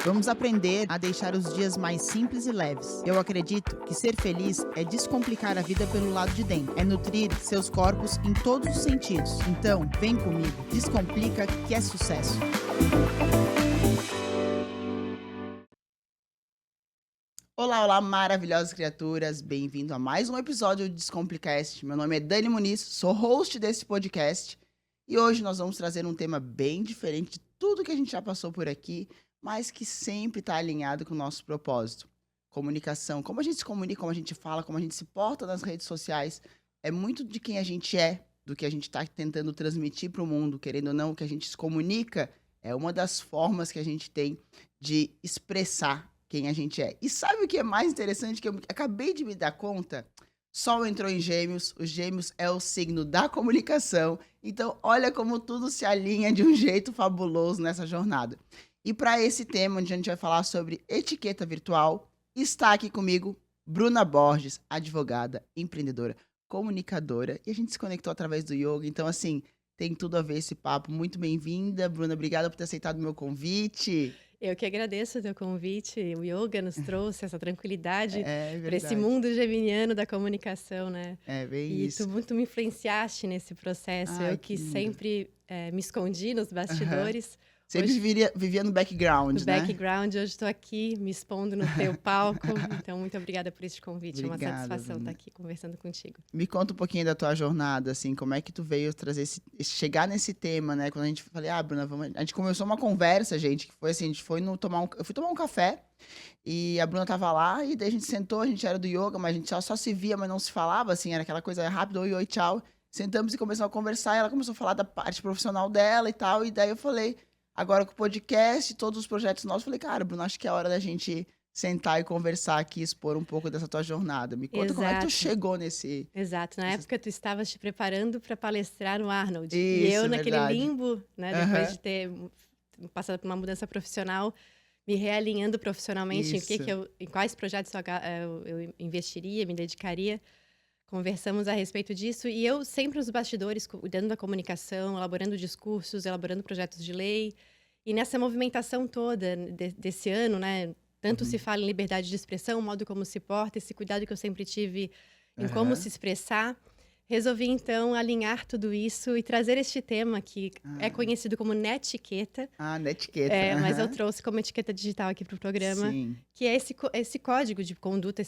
Vamos aprender a deixar os dias mais simples e leves. Eu acredito que ser feliz é descomplicar a vida pelo lado de dentro, é nutrir seus corpos em todos os sentidos. Então, vem comigo, descomplica que é sucesso. Olá, olá, maravilhosas criaturas, bem-vindo a mais um episódio do Descomplicast. Meu nome é Dani Muniz, sou host desse podcast e hoje nós vamos trazer um tema bem diferente de tudo que a gente já passou por aqui, mas que sempre está alinhado com o nosso propósito. Comunicação, como a gente se comunica, como a gente fala, como a gente se porta nas redes sociais, é muito de quem a gente é, do que a gente está tentando transmitir para o mundo, querendo ou não, o que a gente se comunica é uma das formas que a gente tem de expressar quem a gente é. E sabe o que é mais interessante? Que eu acabei de me dar conta? Sol entrou em Gêmeos, os Gêmeos é o signo da comunicação. Então, olha como tudo se alinha de um jeito fabuloso nessa jornada. E para esse tema, onde a gente vai falar sobre etiqueta virtual, está aqui comigo Bruna Borges, advogada, empreendedora, comunicadora. E a gente se conectou através do yoga. Então, assim, tem tudo a ver esse papo. Muito bem-vinda, Bruna. Obrigada por ter aceitado o meu convite. Eu que agradeço o teu convite. O yoga nos trouxe essa tranquilidade É para esse verdade. mundo geminiano da comunicação, né? É bem E isso. tu muito me influenciaste nesse processo. Ai, Eu que que lindo. sempre me escondi nos Aham. bastidores. Sempre Hoje, vivia no background, no né? background, hoje estou aqui me expondo no teu palco. Então, muito obrigada por este convite. É uma Obrigada, satisfação estar Bruna. aqui conversando contigo. Me conta um pouquinho da tua jornada, assim, como é que tu veio trazer chegar nesse tema, né? Quando a gente falei, Bruna, a gente começou uma conversa, gente, que foi assim, a gente foi eu fui tomar um café e a Bruna tava lá e daí a gente sentou, a gente era do yoga, mas a gente só se via, mas não se falava, assim, era aquela coisa rápida, oi, oi, tchau. Sentamos e começamos a conversar, e ela começou a falar da parte profissional dela e tal, e daí eu falei, agora com o podcast, todos os projetos nossos, eu falei, cara, Bruna, acho que é hora da gente sentar e conversar aqui, expor um pouco dessa tua jornada. Me conta como é que tu Exato. chegou nesse... Exato. Na nessas- época, tu estavas te preparando para palestrar no Arnold. E eu, Isso, naquele verdade. limbo, né, depois Aham, de ter passado por uma mudança profissional, me realinhando profissionalmente isso. em quais projetos eu investiria, me dedicaria. Conversamos a respeito disso. E eu sempre nos bastidores, cuidando da comunicação, elaborando discursos, elaborando projetos de lei. E nessa movimentação toda desse ano, né, tanto se Uhum, fala em liberdade de expressão, o modo como se porta, esse cuidado que eu sempre tive em como aham. se expressar, resolvi então alinhar tudo isso e trazer este tema que é Ah, conhecido como netiqueta, na etiqueta. mas eu Aham. trouxe como etiqueta digital aqui para o programa, Sim. que é esse código de conduta,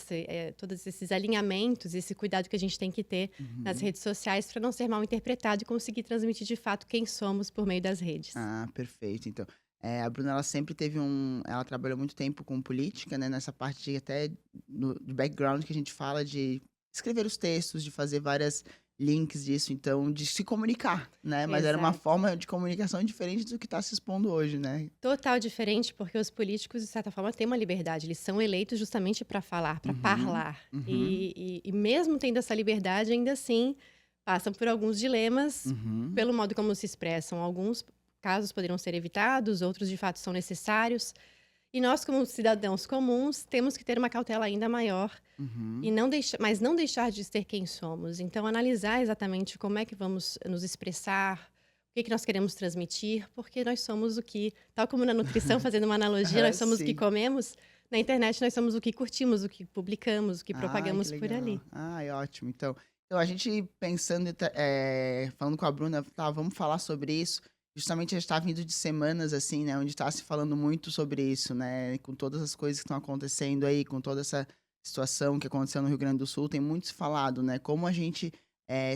todos esses alinhamentos, esse cuidado que a gente tem que ter nas Uhum. redes sociais para não ser mal interpretado e conseguir transmitir de fato quem somos por meio das redes. Ah, perfeito. Então, a Bruna, ela sempre teve ela trabalhou muito tempo com política, né? Nessa parte de até do background que a gente fala de escrever os textos, de fazer várias links disso, então, de se comunicar, né? Mas era uma Exato. forma de comunicação diferente do que está se expondo hoje, né? Total diferente, porque os políticos, de certa forma, têm uma liberdade. Eles são eleitos justamente para falar, para Uhum, parlar. uhum, E mesmo tendo essa liberdade, ainda assim, passam por alguns dilemas uhum. pelo modo como se expressam. Alguns casos poderiam ser evitados, outros, de fato, são necessários. E nós, como cidadãos comuns, temos que ter uma cautela ainda maior Uhum. e mas não deixar de ser quem somos. Então, analisar exatamente como é que vamos nos expressar, o que que nós queremos transmitir, porque nós somos o que, tal como na nutrição, fazendo uma analogia, Aham, nós somos o que sim. comemos, na internet nós somos o que curtimos, o que publicamos, o que Ai, que propagamos por legal. ali. Ai, ótimo. Então a gente pensando, falando com a Bruna, tá, vamos falar sobre isso. Justamente a gente tá vindo de semanas, assim, né, onde tá se falando muito sobre isso, né, com todas as coisas que estão acontecendo aí, com toda essa situação que aconteceu no Rio Grande do Sul, tem muito se falado, né, como a gente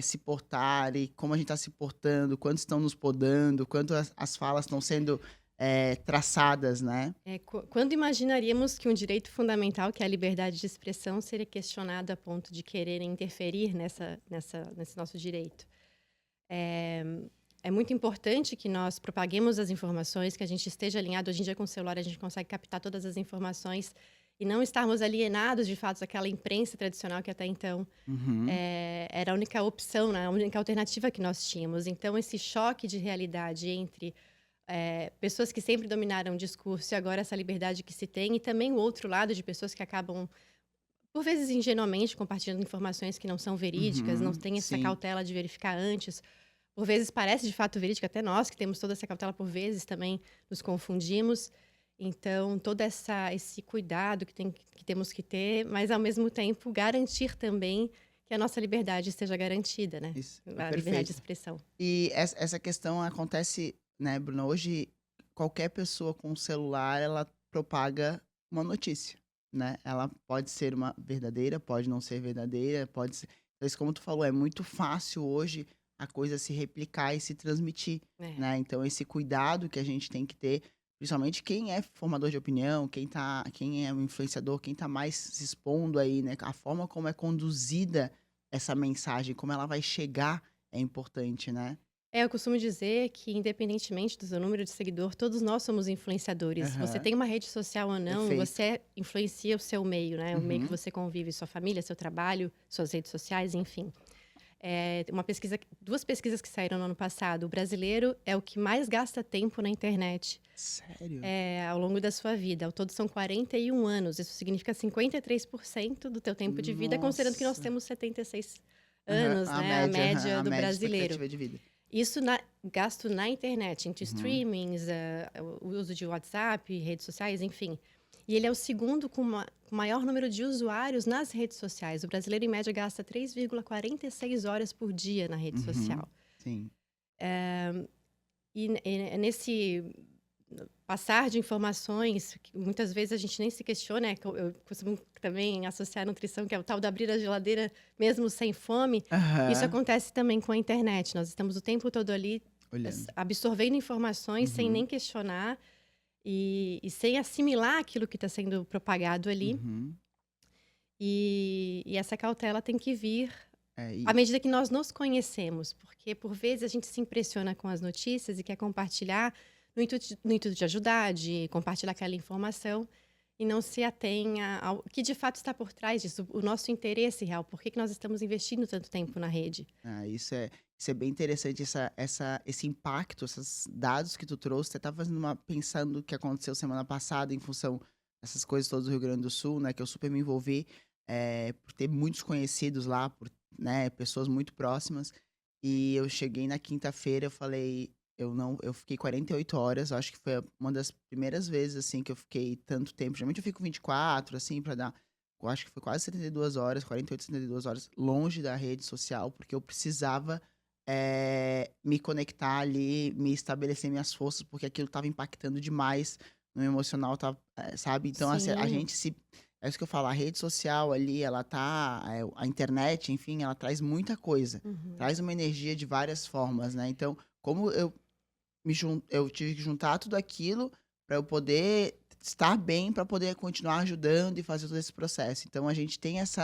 se portar e como a gente tá se portando, quanto estão nos podando, quanto as falas estão sendo traçadas, né? Quando imaginaríamos que um direito fundamental, que é a liberdade de expressão, seria questionado a ponto de querer interferir nesse nosso direito? É, é muito importante que nós propaguemos as informações, que a gente esteja alinhado. Hoje em dia, com o celular, a gente consegue captar todas as informações e não estarmos alienados, de fato, daquela imprensa tradicional que até então Uhum, era a única opção, né? A única alternativa que nós tínhamos. Então, esse choque de realidade entre pessoas que sempre dominaram o discurso e agora essa liberdade que se tem, e também o outro lado de pessoas que acabam, por vezes ingenuamente, compartilhando informações que não são verídicas, não uhum, têm essa sim. cautela de verificar antes. Por vezes parece de fato verídica, até nós que temos toda essa cautela, por vezes também nos confundimos. Então, todo esse cuidado que temos que ter, mas ao mesmo tempo garantir também que a nossa liberdade esteja garantida, né? Isso, A liberdade de perfeito. expressão. E essa questão acontece, né, Bruna? Hoje, qualquer pessoa com celular, ela propaga uma notícia, né? Ela pode ser uma verdadeira, pode não ser verdadeira, pode ser... Então, isso, como tu falou, é muito fácil hoje a coisa se replicar e se transmitir, É. né? Então, esse cuidado que a gente tem que ter, principalmente quem é formador de opinião, quem é um influenciador, quem tá mais se expondo aí, né? A forma como é conduzida essa mensagem, como ela vai chegar é importante, né? Eu costumo dizer que, independentemente do seu número de seguidor, todos nós somos influenciadores. Você Aham, tem uma rede social ou não, perfeito. você influencia o seu meio, né? O meio que Uhum. você convive, sua família, seu trabalho, suas redes sociais, enfim. Duas pesquisas que saíram no ano passado. O brasileiro é o que mais gasta tempo na internet Sério? ao longo da sua vida. Ao todo são 41 anos. Isso significa 53% do teu tempo de vida, considerando que nós Nossa. temos 76 Aham, anos, né? A aham, média a do média brasileiro. expectativa de vida. Isso gasto na internet, entre Uhum. streamings, o uso de WhatsApp, redes sociais, enfim. E ele é o segundo com maior número de usuários nas redes sociais. O brasileiro, em média, gasta 3,46 horas por dia na rede Uhum. social. Sim. Nesse passar de informações, que muitas vezes a gente nem se questiona, eu costumo também associar a nutrição, que é o tal de abrir a geladeira mesmo sem fome. Isso Aham. acontece também com a internet. Nós estamos o tempo todo ali Olhando. absorvendo informações sem Uhum. nem questionar e sem assimilar aquilo que está sendo propagado ali. Uhum. E essa cautela tem que vir É, à medida que nós nos conhecemos, porque por vezes a gente se impressiona com as notícias e quer compartilhar no intuito de ajudar, de compartilhar aquela informação e não se atenha ao que de fato está por trás disso, o nosso interesse real, por que nós estamos investindo tanto tempo na rede. isso é bem interessante, esse impacto, esses dados que tu trouxe. Você tá pensando o que aconteceu semana passada em função dessas coisas todas do Rio Grande do Sul, né? Que eu super me envolvi, por ter muitos conhecidos lá, por, né, pessoas muito próximas. E eu cheguei na quinta-feira, eu falei, eu fiquei 48 horas, eu acho que foi uma das primeiras vezes, assim, que eu fiquei tanto tempo. Geralmente eu fico 24, assim, pra dar. Eu acho que foi quase 72 horas, 48, 72 horas, longe da rede social, porque eu precisava me conectar ali, me estabelecer minhas forças, porque aquilo tava impactando demais no emocional, tá, sabe? Então, assim, a Sim. gente se. É isso que eu falo, a rede social ali, ela tá. A internet, enfim, ela traz muita coisa. Uhum. Traz uma energia de várias formas, né? Então, como eu tive que juntar tudo aquilo para eu poder estar bem, para poder continuar ajudando e fazer todo esse processo. Então, a gente tem às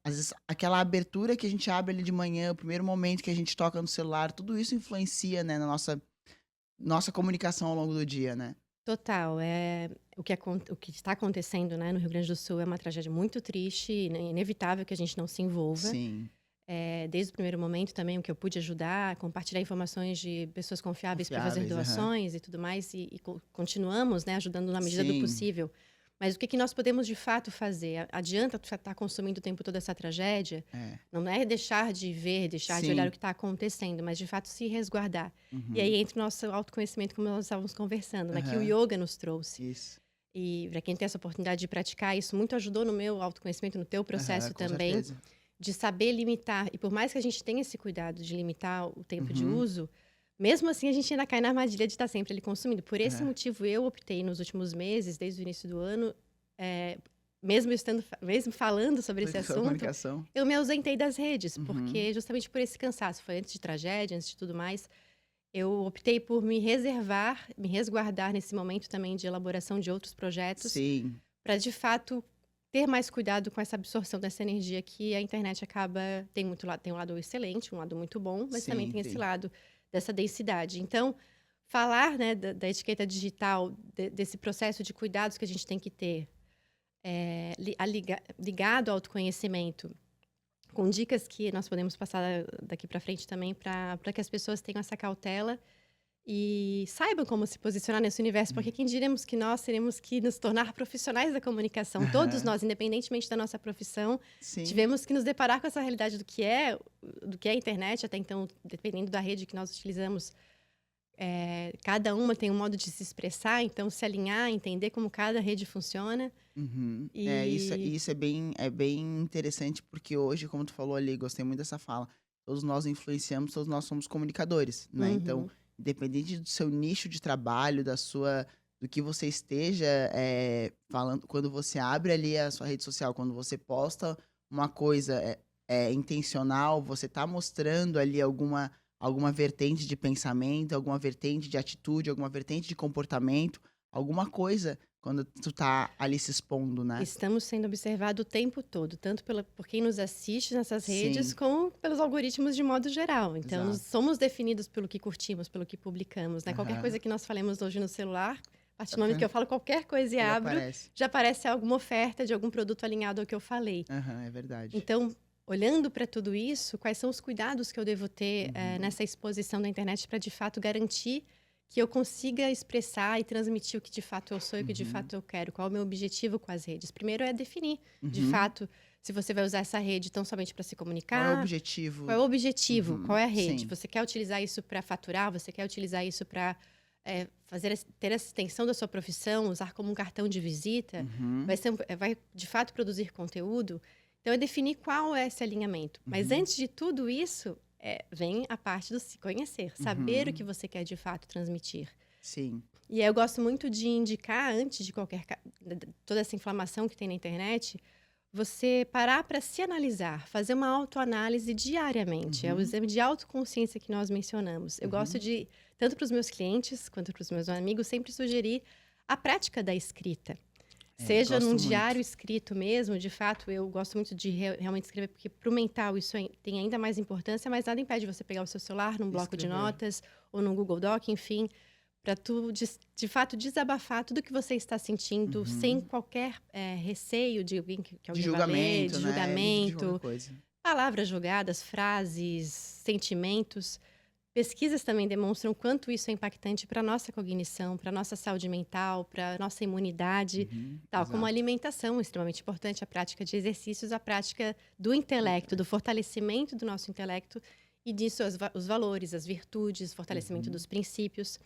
vezes, aquela abertura que a gente abre ali de manhã, o primeiro momento que a gente toca no celular, tudo isso influencia, né, na nossa comunicação ao longo do dia, né? Total. O que está acontecendo, né, no Rio Grande do Sul é uma tragédia muito triste, né, inevitável que a gente não se envolva. Sim, Desde o primeiro momento também, o que eu pude ajudar, compartilhar informações de pessoas confiáveis para fazer confiáveis, aham. doações e tudo mais, continuamos, né, ajudando na medida do Sim, possível. Mas o que nós podemos de fato fazer? Adianta tu estar consumindo o tempo todo essa tragédia? é. Não é deixar de ver, deixar de olhar o Sim. que está acontecendo, mas de fato se resguardar. E aí Uhum. entra o nosso autoconhecimento, como nós estávamos conversando, né, que o Aham. yoga nos trouxe. Isso. E para quem tem essa oportunidade de praticar, isso muito ajudou no meu autoconhecimento, no teu Aham, processo com também certeza. de saber limitar. E por mais que a gente tenha esse cuidado de limitar o tempo de Uhum. uso, mesmo assim a gente ainda cai na armadilha de estar sempre ali consumindo. Por esse É. motivo, eu optei nos últimos meses, desde o início do ano, mesmo falando sobre esse Sua assunto, comunicação. eu me ausentei das redes, Uhum. porque justamente por esse cansaço, foi antes de tragédia, antes de tudo mais, eu optei por me reservar, me resguardar nesse momento também de elaboração de outros projetos, Sim, para de fato ter mais cuidado com essa absorção dessa energia que a internet acaba tem um lado excelente, um lado muito bom, mas também sim, tem esse sim. lado dessa densidade. Então, falar, né, da etiqueta digital, desse processo de cuidados que a gente tem que ter, ligado ao autoconhecimento, com dicas que nós podemos passar daqui para frente também para que as pessoas tenham essa cautela e saibam como se posicionar nesse universo, porque quem diremos que nós teremos que nos tornar profissionais da comunicação. Todos Aham. nós, independentemente da nossa profissão, Sim. tivemos que nos deparar com essa realidade do que é a internet, até então, dependendo da rede que nós utilizamos, Cada uma tem um modo de se expressar, então se alinhar, entender como cada rede funciona. Uhum. E Isso é bem interessante, porque hoje, como tu falou ali, gostei muito dessa fala. Todos nós influenciamos, todos nós somos comunicadores, né? Então, Uhum. independente do seu nicho de trabalho, do que você esteja falando, quando você abre ali a sua rede social, quando você posta uma coisa intencional, você tá mostrando ali alguma vertente de pensamento, alguma vertente de atitude, alguma vertente de comportamento, alguma coisa quando tu tá ali se expondo, né? Estamos sendo observados o tempo todo, tanto por quem nos assiste nessas redes, Sim, como pelos algoritmos de modo geral. Então, exato. somos definidos pelo que curtimos, pelo que publicamos, né? Qualquer coisa Aham. que nós falemos hoje no celular, a partir do momento que Aham. eu falo qualquer coisa e Ele abro, aparece. já aparece alguma oferta de algum produto alinhado ao que eu falei. Aham, é verdade. Então, olhando para tudo isso, quais são os cuidados que eu devo ter Uhum, nessa exposição da internet para, de fato, garantir que eu consiga expressar e transmitir o que de fato eu sou e o que de uhum, fato eu quero? Qual é o meu objetivo com as redes? Primeiro é definir, de uhum. fato, se você vai usar essa rede tão somente para se Qual é o comunicar, qual objetivo? é o objetivo, Uhum, qual é a rede? sim. Você quer utilizar isso para faturar? Você quer utilizar isso para ter essa extensão da sua profissão, usar como um cartão de visita? Uhum, Vai de fato produzir conteúdo? Então, é definir qual é esse alinhamento. Mas uhum, antes de tudo isso, vem a parte do se conhecer, saber o que uhum. você quer de fato transmitir. Sim. E aí eu gosto muito de indicar, antes de toda essa inflamação que tem na internet, você parar para se analisar, fazer uma autoanálise diariamente. É o Uhum, exame de autoconsciência que nós mencionamos. Eu gosto uhum. de, tanto para os meus clientes quanto para os meus amigos, sempre sugerir a prática da escrita. É, Seja num gosto diário muito. escrito mesmo, de fato, eu gosto muito de realmente escrever, porque para o mental isso tem ainda mais importância, mas nada impede você pegar o seu celular num bloco de Escrever. notas ou num Google Doc, enfim, para tu, de fato, desabafar tudo que você está sentindo, sem Uhum. qualquer receio de que De alguém vá ler, julgamento, de né? Livre de qualquer julgamento, coisa. palavras jogadas, frases, sentimentos. Pesquisas também demonstram quanto isso é impactante para a nossa cognição, para a nossa saúde mental, para a nossa imunidade, Uhum, tal como a exato. alimentação, extremamente importante, a prática de exercícios, a prática do intelecto, do Intelecto. fortalecimento do nosso intelecto e disso os valores, as virtudes, fortalecimento Uhum, dos princípios.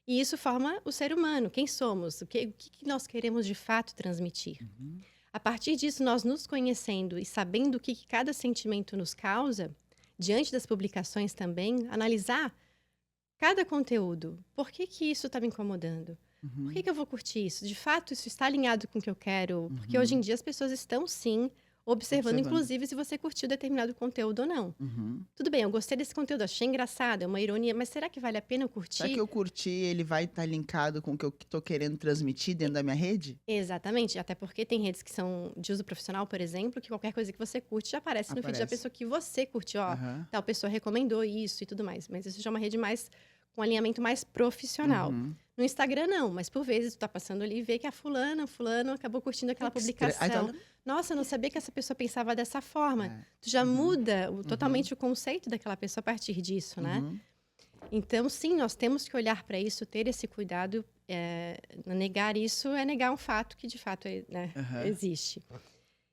E isso forma o ser humano, quem somos, o que nós queremos de fato transmitir. uhum. A partir disso, nós nos conhecendo e sabendo o que cada sentimento nos causa, diante das publicações também, analisar cada conteúdo. Por que isso está me incomodando? Por Uhum, que eu vou curtir isso? De fato, isso está alinhado com o que eu quero? Porque hoje em uhum. dia as pessoas estão, sim, observando, Observando. inclusive, se você curtiu determinado conteúdo ou não. Uhum. Tudo bem, eu gostei desse conteúdo, achei engraçado, é uma ironia, mas será que vale a pena eu Será que curtir? eu curti, ele vai estar linkado com o que eu tô querendo transmitir dentro da minha rede? Exatamente, até porque tem redes que são de uso profissional, por exemplo, que qualquer coisa que você curte já aparece no feed da Aparece. pessoa que você curtiu, ó, Aham. tal pessoa recomendou isso e tudo mais. Mas isso já é uma rede mais com alinhamento mais profissional. Uhum. No Instagram não, mas por vezes tu tá passando ali e vê que a fulano acabou curtindo Ai, aquela que estranho. Aí tá publicação. lá. Nossa, eu não sabia que essa pessoa pensava dessa forma. É. Tu já Uhum. muda Uhum. totalmente o conceito daquela pessoa a partir disso, né? Uhum. Então, sim, nós temos que olhar para isso, ter esse cuidado. Negar isso é negar um fato que, de fato, né, Aham. existe.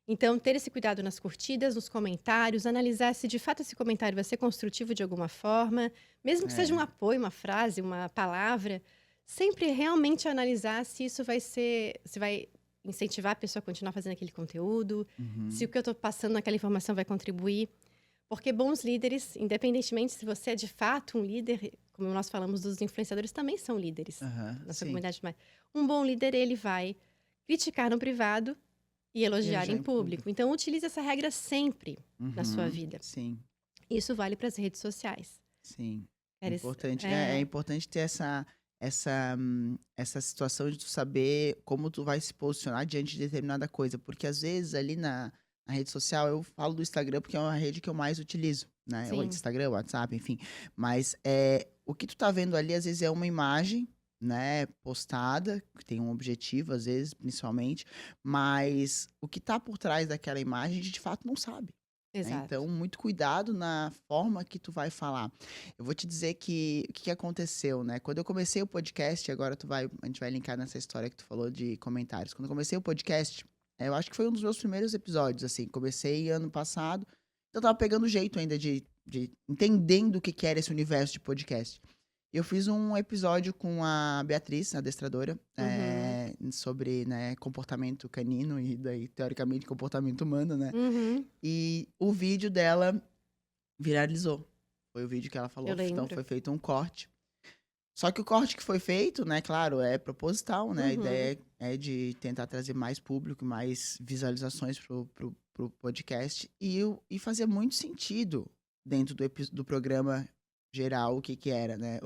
Então, ter esse cuidado nas curtidas, nos comentários, analisar se, de fato, esse comentário vai ser construtivo de alguma forma, mesmo que seja um É. apoio, uma frase, uma palavra, sempre realmente analisar se isso se vai incentivar a pessoa a continuar fazendo aquele conteúdo, se o Uhum. que eu estou passando naquela informação vai contribuir. Porque bons líderes, independentemente se você é de fato um líder, como nós falamos dos influenciadores, também são líderes Aham. na sua Sim. comunidade. Mas um bom líder, ele vai criticar no privado e E ele elogiar já em em público. público. Então, utilize essa regra sempre na sua Uhum. vida. Sim. Isso vale para as redes sociais. Sim. Eres- É é, importante ter essa situação de tu saber como tu vai se posicionar diante de determinada coisa. Porque às vezes ali na rede social, eu falo do Instagram porque é uma rede que eu mais utilizo, né? O sim, Instagram, o WhatsApp, enfim. Mas o que tu tá vendo ali, às vezes, é uma imagem, né, postada, que tem um objetivo, às vezes, principalmente, mas o que tá por trás daquela imagem, a gente de fato não sabe. Né? exato. Então, muito cuidado na forma que tu vai falar. Eu vou te dizer que o que que aconteceu, né? Quando eu comecei o podcast, agora a gente vai linkar nessa história que tu falou de comentários. Quando eu comecei o podcast, eu acho que foi um dos meus primeiros episódios, assim. Comecei ano passado, então eu tava pegando o jeito ainda de entendendo o que que era esse universo de podcast. Eu fiz um episódio com a Beatriz, a adestradora, sobre, né, comportamento canino e daí, teoricamente, comportamento humano, né? Uhum. E o vídeo dela viralizou. Foi o vídeo que ela falou. Eu lembro. Então foi feito um corte. Só que o corte que foi feito, né, claro, é proposital, né? A ideia é de tentar trazer mais público, mais visualizações pro podcast. E fazia muito sentido dentro do programa geral o que que era, né?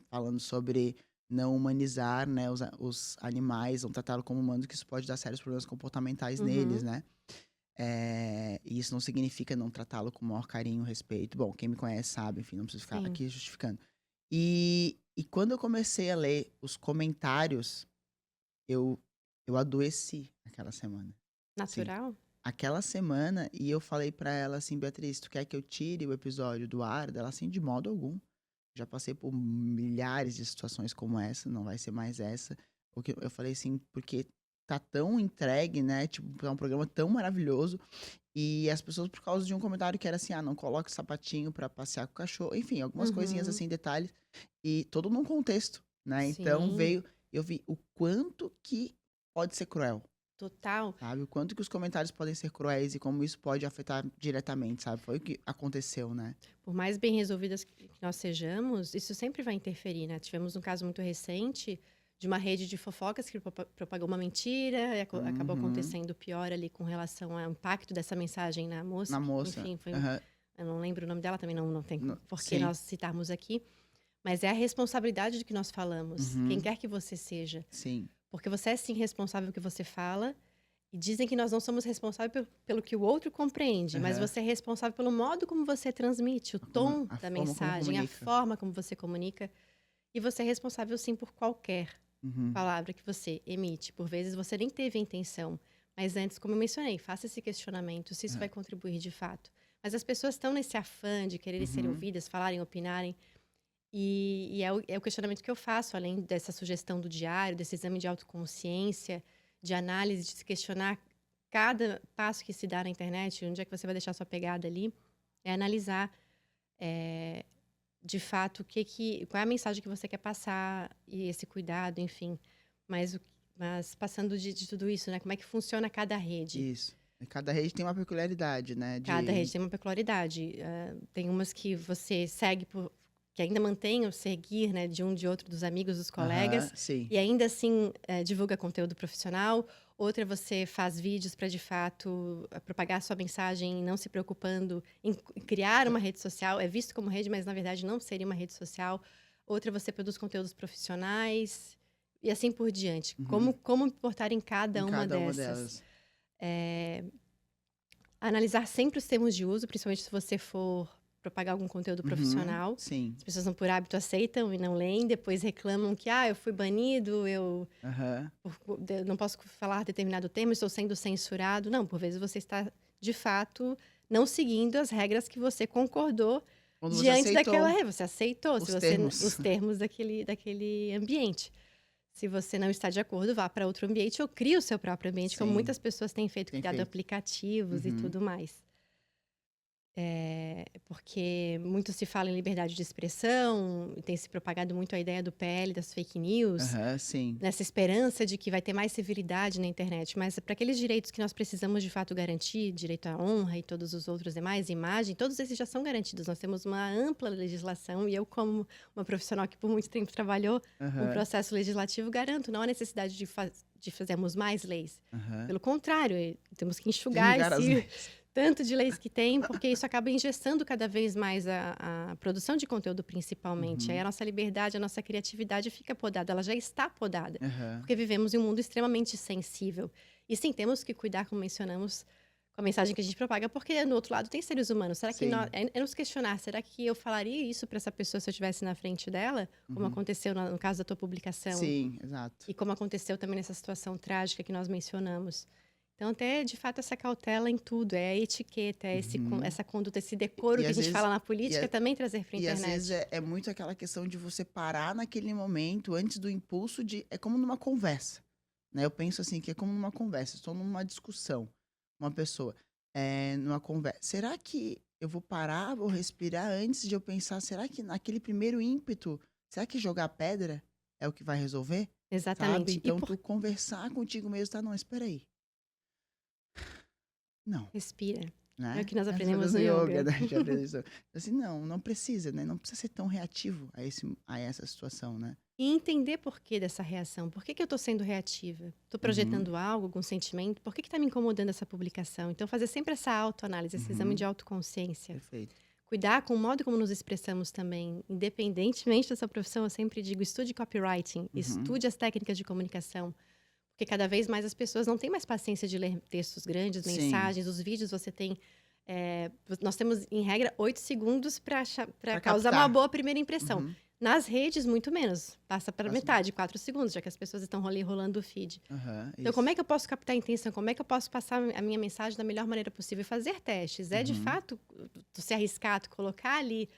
Falando sobre não humanizar, né, os animais, não tratá-los como humanos, que isso pode dar sérios problemas comportamentais neles, né? E isso não significa não tratá-lo com o maior carinho, respeito. Bom, quem me conhece sabe, enfim, não preciso ficar Sim. aqui justificando. E quando eu comecei a ler os comentários, eu adoeci aquela semana. Sim, Natural? aquela semana, e eu falei pra ela assim, Beatriz, tu quer que eu tire o episódio do ar? Dela assim, de modo algum. Já passei por milhares de situações como essa, não vai ser mais essa. Porque eu falei assim, porque tá tão entregue, né? Tipo, é um programa tão maravilhoso. E as pessoas, por causa de um comentário que era assim, não coloque sapatinho pra passear com o cachorro. Enfim, algumas coisinhas assim, detalhes. E todo num contexto, né? Então Sim. eu vi o quanto que pode ser cruel, Total. sabe? O quanto que os comentários podem ser cruéis e como isso pode afetar diretamente, sabe? Foi o que aconteceu, né? Por mais bem resolvidas que nós sejamos, isso sempre vai interferir, né? Tivemos um caso muito recente de uma rede de fofocas que propagou uma mentira e acabou acontecendo pior ali com relação ao impacto dessa mensagem na moça. Na moça. Enfim, Aham. eu não lembro o nome dela, também não tem por que Sim. nós citarmos aqui. Mas é a responsabilidade do que nós falamos, quem quer que você seja. Sim. Porque você é sim responsável pelo que você fala. E dizem que nós não somos responsáveis pelo que o outro compreende, mas você é responsável pelo modo como você transmite, o tom A da forma como mensagem, a comunica. forma como você comunica. E você é responsável sim por qualquer palavra que você emite. Por vezes você nem teve a intenção. Mas antes, como eu mencionei, faça esse questionamento, se isso vai contribuir de fato. Mas as pessoas estão nesse afã de querer serem ouvidas, falarem, opinarem. E é o questionamento que eu faço, além dessa sugestão do diário, desse exame de autoconsciência, de análise, de se questionar cada passo que se dá na internet, onde é que você vai deixar sua pegada ali, é analisar, de fato, qual é a mensagem que você quer passar, e esse cuidado, enfim. Mas passando de tudo isso, né? Como é que funciona cada rede? Isso. E cada rede tem uma peculiaridade, né? Cada rede tem uma peculiaridade. Tem umas que você segue que ainda mantém o seguir, né, de um, de outro, dos amigos, dos colegas, Sim. e ainda assim divulga conteúdo profissional. Outra você faz vídeos para, de fato, propagar sua mensagem, não se preocupando em criar uma rede social. É visto como rede, mas na verdade não seria uma rede social. Outra você produz conteúdos profissionais e assim por diante. Como portar em cada uma dessas? Analisar sempre os termos de uso, principalmente se você for propagar algum conteúdo profissional. Sim. As pessoas não por hábito aceitam e não leem, depois reclamam que eu fui banido, eu não posso falar determinado termo, estou sendo censurado. Não, por vezes você está, de fato, não seguindo as regras que você concordou Quando diante daquela regra. Você aceitou os termos daquele ambiente. Se você não está de acordo, vá para outro ambiente ou crie o seu próprio ambiente, como muitas pessoas têm feito, criado aplicativos e tudo mais. Porque muito se fala em liberdade de expressão, tem se propagado muito a ideia do PL, das fake news, sim. nessa esperança de que vai ter mais civilidade na internet. Mas para aqueles direitos que nós precisamos de fato garantir, direito à honra e todos os outros demais, imagem, todos esses já são garantidos. Nós temos uma ampla legislação e eu, como uma profissional que por muito tempo trabalhou com processo legislativo, garanto, não há necessidade de fazermos mais leis. Pelo contrário, temos que enxugar tanto de leis que tem, porque isso acaba engessando cada vez mais a produção de conteúdo, principalmente. Aí a nossa liberdade, a nossa criatividade fica podada, ela já está podada. Porque vivemos em um mundo extremamente sensível. E sim, temos que cuidar, como mencionamos, com a mensagem que a gente propaga, porque no outro lado tem seres humanos. Será que é nos questionar, será que eu falaria isso para essa pessoa se eu estivesse na frente dela? Como aconteceu no caso da tua publicação? Sim, exato. E como aconteceu também nessa situação trágica que nós mencionamos. Então, ter, de fato, essa cautela em tudo. É a etiqueta, essa conduta, esse decoro que a gente fala na política, também trazer para a internet. E, às vezes, é muito aquela questão de você parar naquele momento, antes do impulso de... É como numa conversa, né? Eu penso assim, que é como numa conversa. Estou numa discussão, uma pessoa, numa conversa. Será que eu vou parar, vou respirar antes de eu pensar... Será que naquele primeiro ímpeto Será que jogar pedra é o que vai resolver? Sabe? Exatamente. Então, tu conversar contigo mesmo, tá? Não, espera aí. Não, Respira. É o né? que nós Essa aprendemos do no yoga, yoga. né? Já aprendi isso. Assim, não precisa, né? Não precisa ser tão reativo a essa situação, né? E entender por que dessa reação. Por que que eu estou sendo reativa? Estou Uhum, projetando algo, algum sentimento? Por que está me incomodando essa publicação? Então, fazer sempre essa autoanálise, esse exame de uhum, autoconsciência. perfeito. Cuidar com o modo como nos expressamos também. Independentemente dessa profissão, eu sempre digo, estude copywriting, Uhum, estude as técnicas de comunicação. Porque cada vez mais as pessoas não têm mais paciência de ler textos grandes, sim, mensagens, os vídeos você tem... nós temos, em regra, 8 segundos para pra causar uma captar. boa primeira impressão. Uhum, Nas redes, muito menos. Passa para faz- metade, 4 segundos, já que as pessoas estão ali rolando o feed. aham, Então, como isso. é que eu posso captar a intenção? Como é que eu posso passar a minha mensagem da melhor maneira possível? E fazer testes. É, de Uhum, fato, tu se arriscar, tu colocar ali,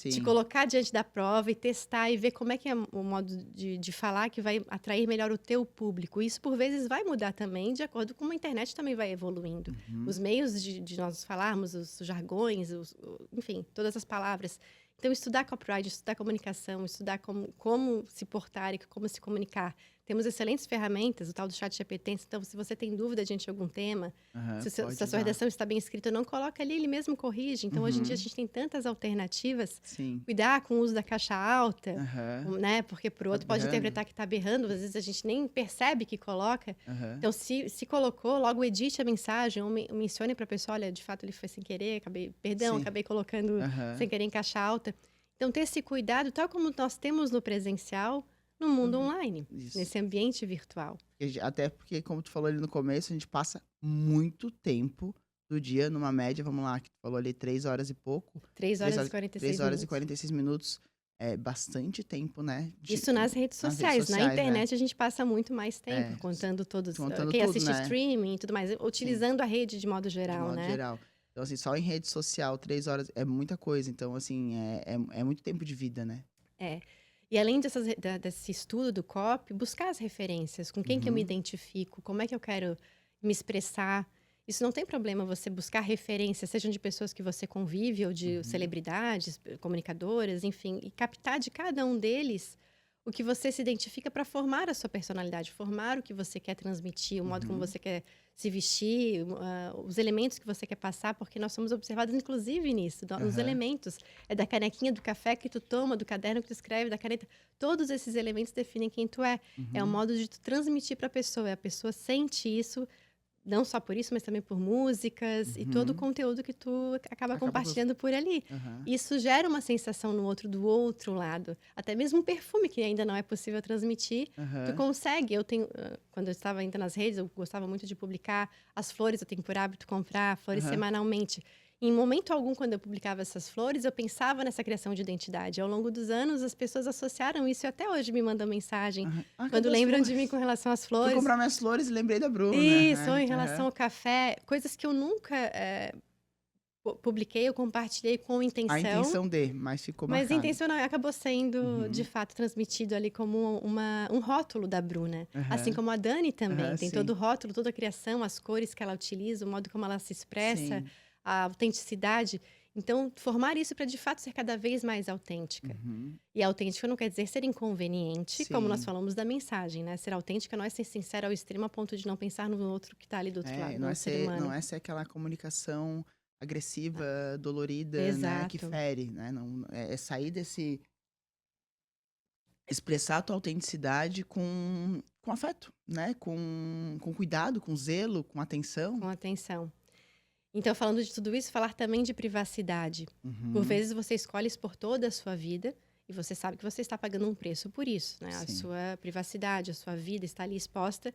te sim. colocar diante da prova e testar e ver como é que é o modo de falar que vai atrair melhor o teu público. Isso, por vezes, vai mudar também, de acordo com a internet também vai evoluindo. Uhum, Os meios de nós falarmos, os jargões, enfim, todas as palavras. Então, estudar copyright, estudar comunicação, estudar como se portar e como se comunicar. Temos excelentes ferramentas, o tal do chat GPT. Então, se você tem dúvida diante de algum tema, aham, se pode a sua usar. redação está bem escrita, não coloca ali, ele mesmo corrige. Então, hoje em dia, a Uhum, gente tem tantas alternativas. sim. Cuidar com o uso da caixa alta, Aham, né? Porque por tá outro pode berrando. interpretar que está berrando, às vezes a gente nem percebe que coloca. Aham, Então, se colocou, logo edite a mensagem, ou mencione para a pessoa, olha, de fato ele foi sem querer, sim. acabei colocando sem Aham, querer em caixa alta. Então, ter esse cuidado, tal como nós temos no presencial, no mundo uhum, online, isso. nesse ambiente virtual. Até porque, como tu falou ali no começo, a gente passa muito tempo do dia, numa média, vamos lá, que tu falou ali 3 horas e pouco. 3 três horas e horas, três 46 horas e minutos. 46 minutos é bastante tempo, né? Isso nas redes Nas redes sociais. Na sociais, né? internet a gente passa muito mais tempo, É, contando todos, contando quem tudo, assiste né? streaming e tudo mais, Sim, utilizando a rede de modo de geral, modo né? geral. Então, assim, só em rede social, 3 horas é muita coisa. Então, assim, é muito tempo de vida, né? É. E além desse estudo do COP, buscar as referências, com quem que eu me Uhum, identifico, como é que eu quero me expressar. Isso não tem problema você buscar referências, sejam de pessoas que você convive ou de uhum, celebridades, comunicadoras, enfim, e captar de cada um deles o que você se identifica para formar a sua personalidade, formar o que você quer transmitir, o modo como uhum, você quer se vestir, os elementos que você quer passar, porque nós somos observados inclusive nisso, nos aham, elementos. É da canequinha do café que tu toma, do caderno que tu escreve, da caneta. Todos esses elementos definem quem tu é. É o uhum, modo de tu transmitir para a pessoa. A pessoa sente isso, não só por isso, mas também por músicas e todo o uhum. conteúdo que tu acaba Acaba. compartilhando por ali. Aham, Isso gera uma sensação no outro, do outro lado. Até mesmo um perfume que ainda não é possível transmitir, tu aham, consegue. Eu tenho, quando eu estava ainda nas redes, eu gostava muito de publicar as flores, eu tenho por hábito comprar flores aham. semanalmente. Em momento algum, quando eu publicava essas flores, eu pensava nessa criação de identidade. Ao longo dos anos, as pessoas associaram isso e até hoje me mandam mensagem. Aham. Ah, Quando cadê as lembram de mim com flores? relação às Fui flores, comprar minhas flores e lembrei da Bruna. isso, ou Né? em relação Aham. ao café, coisas que eu nunca publiquei ou compartilhei com A intenção, intenção de, mas ficou mas marcado. intencional acabou sendo, de Uhum. fato, transmitido ali como um rótulo da Bruna. Assim Aham. como a Dani também, Aham, tem todo sim. o rótulo, toda a criação, as cores que ela utiliza, o modo como ela se expressa, Sim. a autenticidade. Então, formar isso para de fato ser cada vez mais autêntica. Uhum. E autêntica não quer dizer ser inconveniente, como nós Sim. falamos da mensagem, né? Ser autêntica não é ser sincera ao extremo a ponto de não pensar no outro que está ali do outro lado, Não no é ser ser, não humano. é ser aquela comunicação agressiva, dolorida, né, que Exato. fere, né? Não, é sair desse expressar a tua autenticidade com afeto, né? Com cuidado, com zelo, com atenção. Com atenção. Então, falando de tudo isso, falar também de privacidade. Por Uhum. vezes você escolhe expor toda a sua vida e você sabe que você está pagando um preço por isso, né? A Sim. sua privacidade, a sua vida está ali exposta.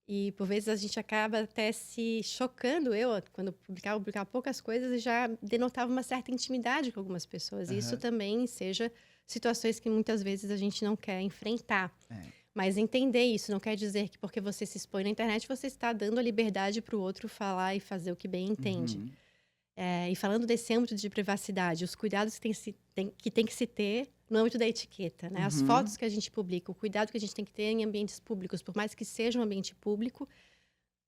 E por vezes a gente acaba até se chocando. Eu, quando publicava poucas coisas, e já denotava uma certa intimidade com algumas pessoas. E isso Aham. também seja situações que muitas vezes a gente não quer enfrentar. É. Mas entender isso não quer dizer que porque você se expõe na internet, você está dando a liberdade para o outro falar e fazer o que bem entende. Uhum. E falando desse âmbito de privacidade, os cuidados que tem que se ter no âmbito da etiqueta, né? As Uhum. fotos que a gente publica, o cuidado que a gente tem que ter em ambientes públicos, por mais que seja um ambiente público,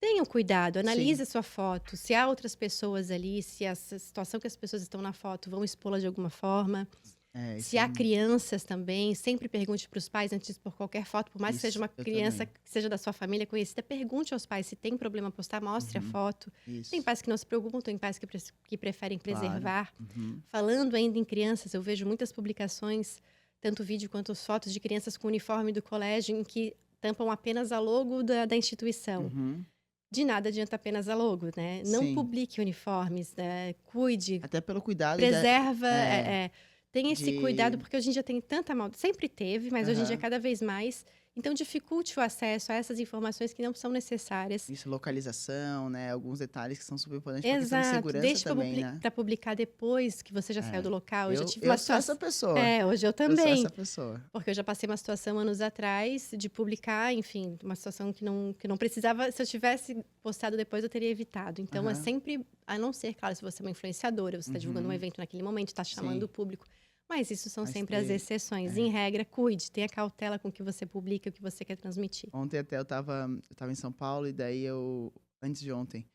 tenha um cuidado, analise Sim. a sua foto, se há outras pessoas ali, se a situação que as pessoas estão na foto vão expô-la de alguma forma. É, isso Se é há crianças também, sempre pergunte para os pais antes por qualquer foto, por mais que seja isso, uma eu criança também. que seja da sua família conhecida, pergunte aos pais se tem problema postar, mostre a Uhum, foto. Tem isso, pais que não se preocupam, tem pais que preferem claro. preservar. Uhum, Falando ainda em crianças, eu vejo muitas publicações, tanto vídeo quanto as fotos de crianças com uniforme do colégio, em que tampam apenas a logo da instituição. uhum, De nada adianta apenas a logo, né? Não sim. publique uniformes, né? Cuide, Até pelo cuidado preserva, é, tem esse cuidado, de porque hoje em dia tem tanta mal, sempre teve, mas hoje em dia aham. cada vez mais. Então dificulte o acesso a essas informações que não são necessárias. Isso, localização, né, alguns detalhes que são super importantes pra questão de Exato, segurança deixe também, né. para publicar depois que você já saiu do É. local. Eu já Eu tive uma eu sou essa situação. pessoa, É, hoje eu eu sou também. essa pessoa. Porque eu já passei uma situação anos atrás de publicar, enfim, uma situação que não precisava. Se eu tivesse postado depois, eu teria evitado. Então, é Aham. sempre, a não ser, claro, se você é uma influenciadora, você está divulgando um Uhum. evento naquele momento, está chamando o Sim, público. Mas isso são mas sempre as ter exceções. Em é. regra, cuide, tenha cautela com o que você publica, o que você quer transmitir. Ontem até eu estava em São Paulo e daí eu antes de ontem,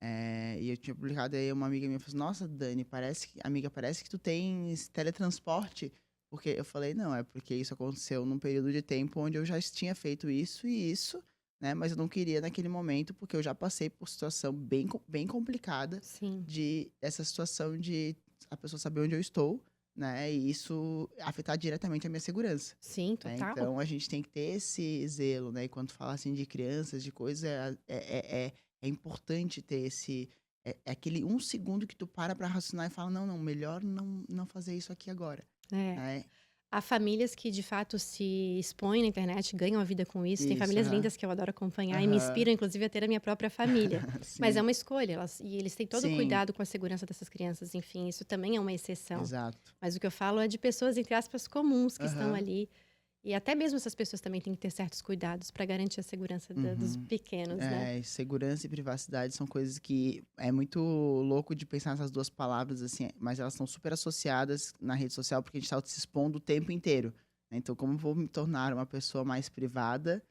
e eu tinha publicado, aí uma amiga minha falou assim: "Nossa, Dani, parece que tu tens teletransporte", porque eu falei: "Não, é porque isso aconteceu num período de tempo onde eu já tinha feito isso e isso, né, mas eu não queria naquele momento, porque eu já passei por situação bem complicada Sim, de essa situação de a pessoa saber onde eu estou, né, e isso afetar diretamente a minha segurança". sim, Né, total. então a gente tem que ter esse zelo, né, e quando fala, assim, de crianças, de coisas, é importante ter esse é aquele um segundo que tu para raciocinar e fala: "Não, não, melhor não fazer isso aqui agora", É. né. Há famílias que de fato se expõem na internet, ganham a vida com isso. Tem Isso, famílias aham. lindas que eu adoro acompanhar e me Aham. inspiram, inclusive, a ter a minha própria família. Mas é Sim, uma escolha, e eles têm todo o sim, cuidado com a segurança dessas crianças, enfim, isso também é uma exceção. exato. Mas o que eu falo é de pessoas, entre aspas, comuns que estão Aham. ali. E até mesmo essas pessoas também têm que ter certos cuidados para garantir a segurança dos Uhum. pequenos, né? Segurança e privacidade são coisas que é muito louco de pensar nessas 2 palavras, assim, mas elas estão super associadas na rede social, porque a gente tá se expondo o tempo inteiro, né. Então como eu vou me tornar uma pessoa mais privada,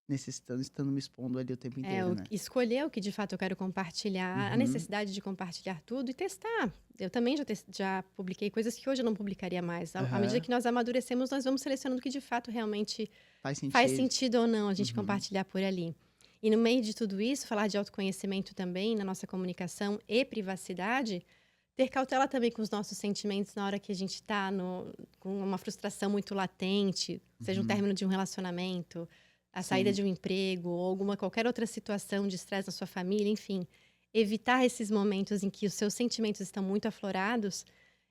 estando me expondo ali o tempo É, inteiro, né. escolher o que de fato eu quero compartilhar, a Uhum. necessidade de compartilhar tudo e testar. Eu também já publiquei coisas que hoje eu não publicaria mais. À medida Aham. que nós amadurecemos, nós vamos selecionando o que de fato realmente Faz faz sentido. sentido ou não a gente Uhum. compartilhar por ali. E no meio de tudo isso, falar de autoconhecimento também na nossa comunicação e privacidade, ter cautela também com os nossos sentimentos na hora que a gente está com uma frustração muito latente, seja um Uhum. término de um relacionamento, a saída Sim. de um emprego ou alguma qualquer outra situação de estresse na sua família, enfim. Evitar esses momentos em que os seus sentimentos estão muito aflorados,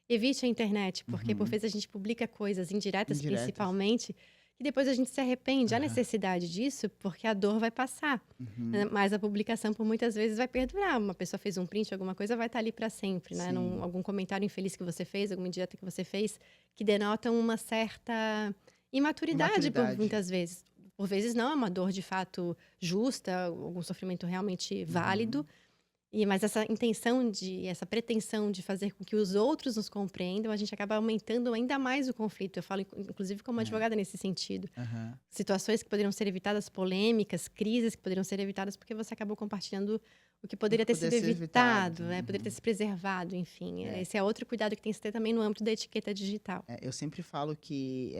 evite a internet, porque por Uhum. vezes a gente publica coisas indiretas, Indiretas. principalmente, e depois a gente se arrepende. Há Aham. necessidade disso, porque a dor vai passar. Uhum. Mas a publicação, por muitas vezes, vai perdurar. Uma pessoa fez um print, alguma coisa, vai estar ali para sempre, né? Sim. Algum comentário infeliz que você fez, alguma indireta que você fez, que denotam uma certa imaturidade, por Imaturidade. muitas vezes. Por vezes não é uma dor de fato justa, algum sofrimento realmente válido, Uhum. mas essa pretensão de fazer com que os outros nos compreendam, a gente acaba aumentando ainda mais o conflito. Eu falo, inclusive, como É. advogada nesse sentido. Aham. Situações que poderiam ser evitadas, polêmicas, crises que poderiam ser evitadas, porque você acabou compartilhando o que O que poderia ter sido poderia ser evitado. evitado, né? Poderia ter Uhum. se preservado, enfim. É. Esse é outro cuidado que tem que se ter também no âmbito da etiqueta digital. Eu sempre falo que,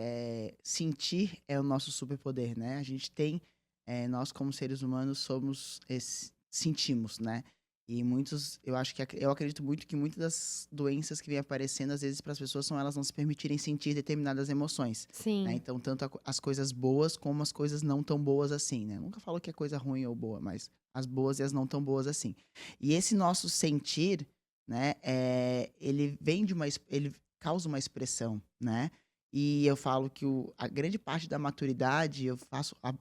sentir é o nosso superpoder, né. A gente tem, nós como seres humanos somos sentimos, né. E muitos eu acho que eu acredito muito que muitas das doenças que vêm aparecendo, às vezes, para as pessoas são elas não se permitirem sentir determinadas emoções, né. Sim. Então tanto as coisas boas como as coisas não tão boas assim, né. Nunca falo que é coisa ruim ou boa, mas as boas e as não tão boas assim. E esse nosso sentir, né, ele vem de ele causa uma expressão, né. E eu falo que a grande parte da maturidade,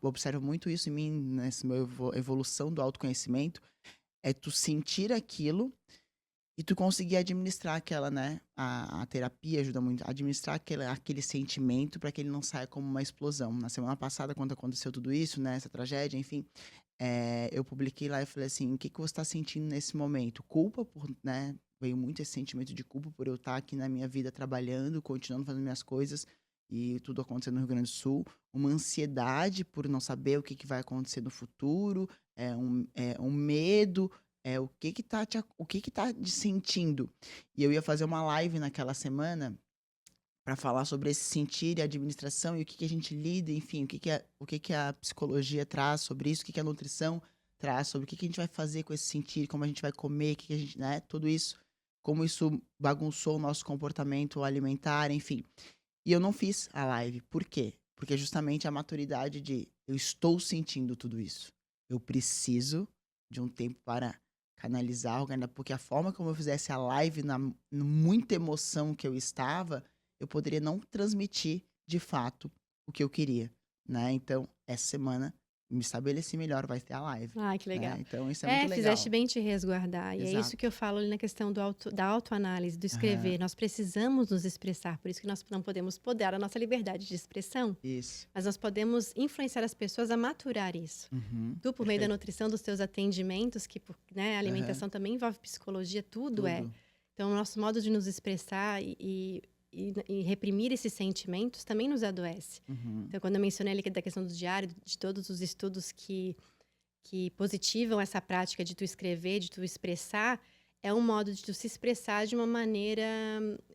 observo muito isso em mim, nessa meu evolução do autoconhecimento, é tu sentir aquilo e tu conseguir administrar aquela, né, a terapia ajuda muito a administrar aquele sentimento para que ele não saia como uma explosão. Na semana passada, quando aconteceu tudo isso, né, essa tragédia, enfim, eu publiquei lá e falei assim: "O que que você está sentindo nesse momento? Culpa por", né, veio muito esse sentimento de culpa por eu estar aqui na minha vida trabalhando, continuando fazendo minhas coisas e tudo acontecendo no Rio Grande do Sul. Uma ansiedade por não saber o que que vai acontecer no futuro, um medo, o que que tá te sentindo. E eu ia fazer uma live naquela semana para falar sobre esse sentir e administração e o que a gente lida, enfim, o que que a psicologia traz sobre isso, o que que a nutrição traz sobre o que a gente vai fazer com esse sentir, como a gente vai comer, o que a gente, né, tudo isso, como isso bagunçou o nosso comportamento alimentar, enfim. E eu não fiz a live. Por quê? Porque é justamente a maturidade de eu estou sentindo tudo isso. Eu preciso de um tempo para canalizar, organizar, porque a forma como eu fizesse a live na muita emoção que eu estava, eu poderia não transmitir de fato o que eu queria, né? Então, essa semana me estabeleci melhor, vai ter a live, Ah, que né? legal. Então, isso é muito legal. Fizeste bem te resguardar. E é isso Exato. que eu falo ali na questão da autoanálise, do escrever. Aham, Nós precisamos nos expressar, por isso que nós não podemos podar a nossa liberdade de expressão, isso. mas nós podemos influenciar as pessoas a maturar isso. Uhum, Tu, por meio da perfeito. nutrição, dos teus atendimentos, que né, a Aham, alimentação também envolve psicologia, tudo é. tudo. Então, o nosso modo de nos expressar e reprimir esses sentimentos também nos adoece. Uhum, Então, quando eu mencionei ali da questão do diário, de todos os estudos que positivam essa prática de tu escrever, de tu expressar, é um modo de tu se expressar de uma maneira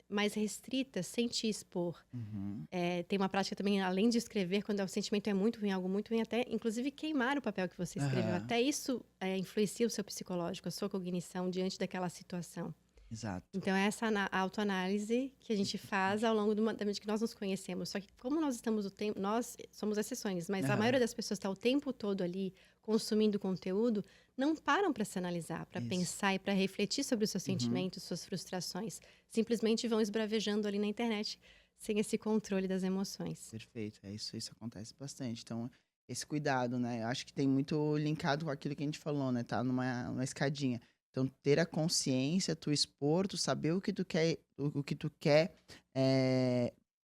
mais restrita, sem te expor. uhum. Tem uma prática também, além de escrever, quando o sentimento é muito ruim, algo muito ruim, até inclusive queimar o papel que você escreveu. Aham, Até isso influencia o seu psicológico, a sua cognição diante daquela situação. exato. Então, é essa autoanálise que a gente faz ao longo da medida que nós nos conhecemos. Só que como nós estamos o tempo, nós somos exceções, mas a Aham, maioria das pessoas está o tempo todo ali consumindo conteúdo, não param para se analisar, para isso. pensar e para refletir sobre os seus Uhum. sentimentos, suas frustrações. Simplesmente vão esbravejando ali na internet sem esse controle das emoções. Perfeito, isso acontece bastante. Então, esse cuidado, né? Eu acho que tem muito linkado com aquilo que a gente falou, né? Tá numa escadinha. Então, ter a consciência, tu expor, tu saber o que tu quer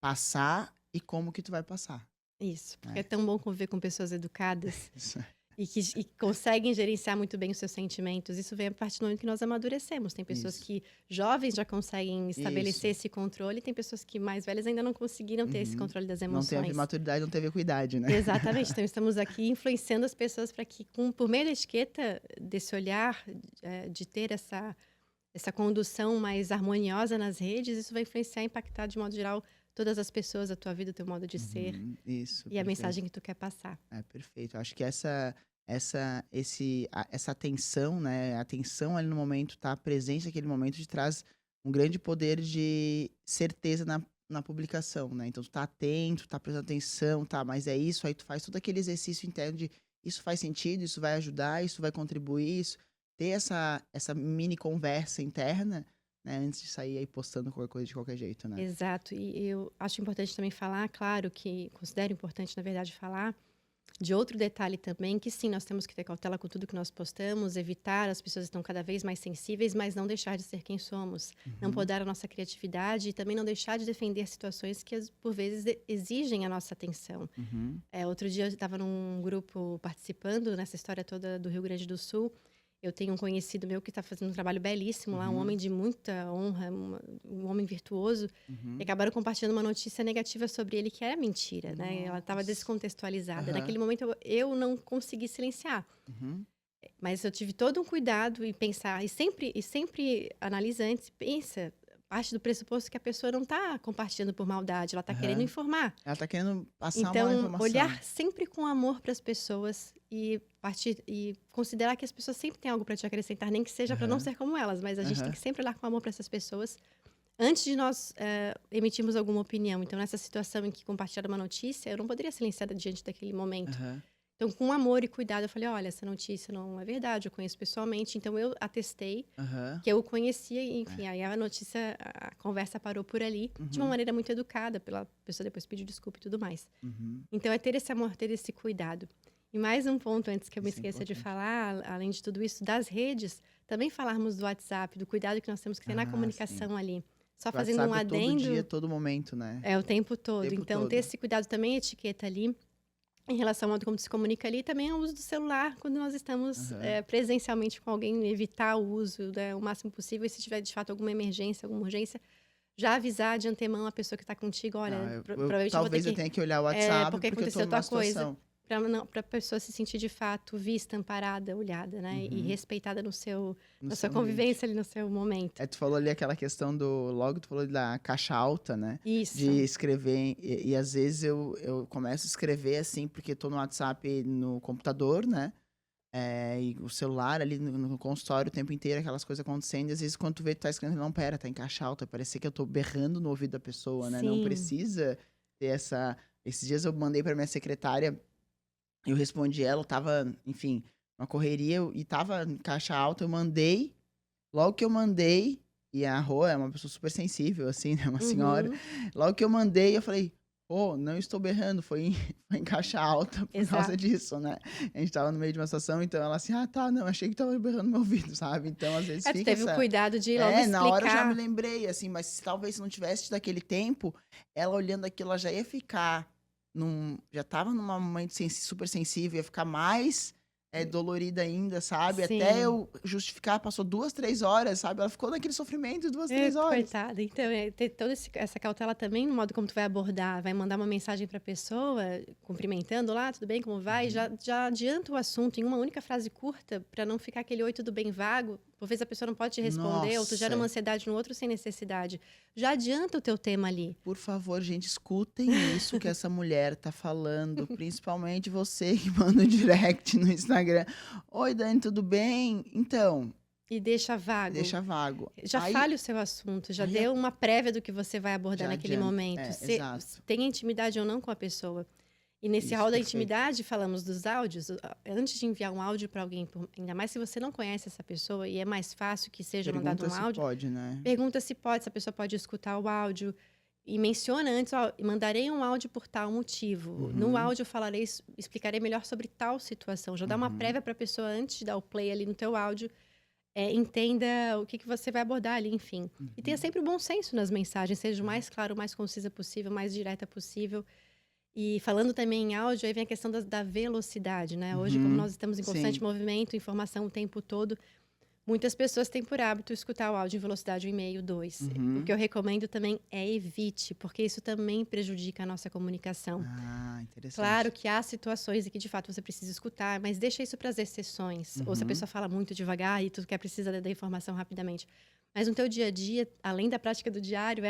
passar e como que tu vai passar. Isso, porque É. é tão bom conviver com pessoas educadas Isso. e conseguem gerenciar muito bem os seus sentimentos. Isso vem a partir do momento que nós amadurecemos. Tem pessoas Isso. que, jovens, já conseguem estabelecer Isso. esse controle, e tem pessoas que, mais velhas, ainda não conseguiram ter esse Uhum. controle das Não teve emoções. maturidade, não teve cuidado, né? Exatamente. Então, estamos aqui influenciando as pessoas para que, por meio da etiqueta, desse olhar, de ter essa condução mais harmoniosa nas redes, isso vai influenciar e impactar, de modo geral, todas as pessoas, a tua vida, o teu modo de ser Uhum. Isso, e a perfeito. mensagem que tu quer passar. É perfeito. Acho que essa atenção, né? A atenção ali no momento, tá presente naquele momento, te traz um grande poder de certeza na publicação, né? Então, tu tá atento, tá prestando atenção, tá, mas é isso, aí tu faz todo aquele exercício interno de isso faz sentido, isso vai ajudar, isso vai contribuir, isso. Ter essa mini conversa interna, né? Antes de sair aí postando qualquer coisa de qualquer jeito, né? Exato. E eu acho importante também falar, claro que considero importante, na verdade, falar de outro detalhe também, que sim, nós temos que ter cautela com tudo que nós postamos, evitar, as pessoas estão cada vez mais sensíveis, mas não deixar de ser quem somos. Não Uhum. podar a nossa criatividade e também não deixar de defender situações que, por vezes, exigem a nossa atenção. Uhum. Outro dia eu estava num grupo participando nessa história toda do Rio Grande do Sul. Eu tenho um conhecido meu que está fazendo um trabalho belíssimo lá, um Uhum. homem de muita honra, um homem virtuoso. Uhum. E acabaram compartilhando uma notícia negativa sobre ele que era mentira, né? Ela estava Nossa. descontextualizada. Aham. Naquele momento eu não consegui silenciar, Uhum. mas eu tive todo um cuidado em pensar e sempre analisa antes, pensa, parte do pressuposto que a pessoa não está compartilhando por maldade, ela está Aham. querendo informar. Ela tá querendo passar uma Então, informação. olhar sempre com amor para as pessoas e considerar que as pessoas sempre têm algo para te acrescentar, nem que seja para não Aham. ser como elas, mas a gente tem Aham. que sempre olhar com amor para essas pessoas antes de nós emitirmos alguma opinião. Então, nessa situação em que compartilharam uma notícia, eu não poderia silenciar diante daquele momento. Aham. Então, com amor e cuidado, eu falei, olha, essa notícia não é verdade, eu conheço pessoalmente. Então, eu atestei Aham. que eu o conhecia, e, enfim, aí a notícia, a conversa parou por ali, de uma Uhum. maneira muito educada, pela pessoa depois pediu desculpa e tudo mais. Uhum. Então, é ter esse amor, ter esse cuidado. E mais um ponto, antes que eu me Isso é esqueça de importante. falar, além de tudo isso, das redes, também falarmos do WhatsApp, do cuidado que nós temos que ter na Ah, comunicação ali. Só O fazendo um WhatsApp todo adendo, dia, todo momento, né? o tempo todo. Tempo Então, todo. ter esse cuidado também, etiqueta ali, em relação ao modo como se comunica ali, também é o uso do celular, quando nós estamos Aham. presencialmente com alguém, evitar o uso, né, o máximo possível, e se tiver, de fato, alguma emergência, alguma urgência, já avisar de antemão a pessoa que está contigo, olha, Ah, provavelmente eu vou ter talvez eu que... tenha que olhar o WhatsApp porque porque eu tô aconteceu numa tal coisa. situação. para a pessoa se sentir de fato vista, amparada, olhada, né? E respeitada No na sua seu ambiente. convivência ali, no seu momento. Tu falou ali aquela questão logo tu falou da caixa alta, né? Isso. De escrever, e às vezes eu começo a escrever assim, porque tô no WhatsApp no computador, né? E o celular ali no consultório o tempo inteiro, aquelas coisas acontecendo, e às vezes quando tu vê que tu tá escrevendo, não, pera, tá em caixa alta, parece que eu tô berrando no ouvido da pessoa, né? Não Sim. precisa ter essa... Esses dias eu mandei pra minha secretária, eu respondi ela, eu tava, enfim, uma correria, e tava em caixa alta, eu mandei, logo que eu mandei, e a Rô é uma pessoa super sensível, assim, né? Uma senhora. Logo que eu mandei, eu falei, não estou berrando, foi em caixa alta por causa Exato. disso, né? A gente tava no meio de uma situação, então ela assim, tá, não, achei que tava berrando no meu ouvido, sabe? Então, às vezes Tu fica teve o cuidado de logo explicar. na hora eu já me lembrei, assim, mas talvez se não tivesse tido aquele tempo, ela olhando aquilo, ela já ia ficar já tava num momento super sensível, ia ficar mais dolorida ainda, sabe? Sim. Até eu justificar, passou 2, 3 horas, sabe? Ela ficou naquele sofrimento 2, 3 horas. Coitada. Então, ter toda essa cautela também no modo como tu vai abordar, vai mandar uma mensagem pra pessoa, cumprimentando lá, tudo bem, como vai? Já adianta o assunto em uma única frase curta, pra não ficar aquele oi, tudo bem, vago. Por vezes a pessoa não pode te responder, ou tu gera uma ansiedade no outro sem necessidade. Já adianta o teu tema ali. Por favor, gente, escutem isso que essa mulher tá falando, principalmente você que manda um direct no Instagram. Oi, Dani, tudo bem? Então... E deixa vago. Deixa vago. Já fale o seu assunto, já dê uma prévia do que você vai abordar naquele momento. Exato. Tenha intimidade ou não com a pessoa. E nesse rol da intimidade, falamos dos áudios. Antes de enviar um áudio para alguém, ainda mais se você não conhece essa pessoa e é mais fácil que seja mandado um áudio. Pode, né? Pergunta se pode, se a pessoa pode escutar o áudio. E menciona antes, mandarei um áudio por tal motivo. No áudio eu explicarei melhor sobre tal situação. Já dá uma prévia para a pessoa antes de dar o play ali no teu áudio. Entenda o que você vai abordar ali, enfim. E tenha sempre o bom senso nas mensagens. Seja o mais claro, o mais concisa possível, o mais direta possível. E falando também em áudio, aí vem a questão da velocidade, né? Hoje, como nós estamos em constante movimento, informação o tempo todo, muitas pessoas têm por hábito escutar o áudio em velocidade 1,5, 2. O que eu recomendo também é evite, porque isso também prejudica a nossa comunicação. Interessante. Claro que há situações em que, de fato, você precisa escutar, mas deixa isso para as exceções. Ou se a pessoa fala muito devagar e tu precisa da informação rapidamente. Mas no teu dia a dia, além da prática do diário,